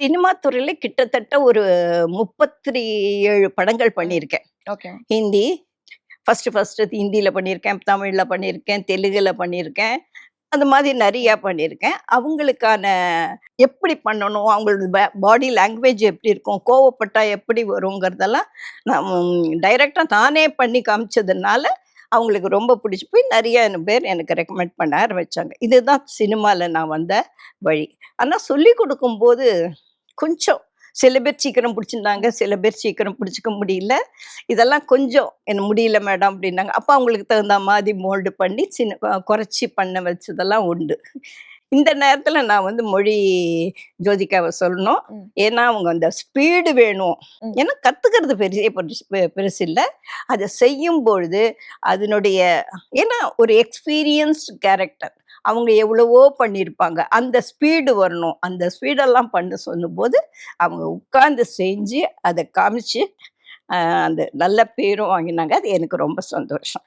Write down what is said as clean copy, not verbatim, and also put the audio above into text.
Cinema துறையில கிட்டத்தட்ட ஒரு 37 படங்கள் பண்ணியிருக்கேன். ஓகே. ஹிந்தி ஃபர்ஸ்ட்டு ஹிந்தியில பண்ணியிருக்கேன், தமிழ்ல பண்ணியிருக்கேன், தெலுங்குல பண்ணியிருக்கேன். அந்த மாதிரி நெறையா பண்ணியிருக்கேன். அவங்களுக்கான எப்படி பண்ணணும், அவங்களோட பாடி லாங்குவேஜ் எப்படி இருக்கும், கோவப்பட்டா எப்படி வருங்கிறதெல்லாம் நான் டைரக்ட்டா நானே பண்ணி காமிச்சதுனால, அவங்களுக்கு ரொம்ப பிடிச்சு போய் நெறைய பேர் எனக்கு ரெக்கமெண்ட் பண்ண ஆரம்பிச்சாங்க. இதுதான் சினிமால நான் வந்த வழி. ஆனா சொல்லிக் குடுக்கும்போது கொஞ்சம் சில பேர் சீக்கிரம் பிடிச்சிருந்தாங்க, சில பேர் சீக்கிரம் பிடிச்சுக்க முடியல. இதெல்லாம் கொஞ்சம் "எனக்கு முடியல மேடம்" அப்படின்னாங்க. அப்ப அவங்களுக்கு தகுந்த மாதிரி மோல்டு பண்ணி குறைச்சு பண்ண வச்சதெல்லாம் உண்டு. இந்த நேரத்துல நான் மொழி ஜோதிகாவ சொல்லணும். ம். ஏன்னா, அவங்க அந்த ஸ்பீடு வேணும். ம். ஏன்னா கத்துக்கிறது பெரிய பெருசில்ல. அத செய்யும்பொழுது அதனுடைய ஏன்னா ஒரு எக்ஸ்பீரியன்ஸ்டு கேரக்டர். அவங்க எவ்வளவோ பண்ணியிருப்பாங்க. அந்த ஸ்பீடு வரணும். அந்த ஸ்பீடெல்லாம் பண்ண சொல்லும்போது, அவங்க உட்கார்ந்து செஞ்சு, அத காமிச்சு, அந்த நல்ல பேரும் வாங்கினாங்க. அது எனக்கு ரொம்ப சந்தோஷம்.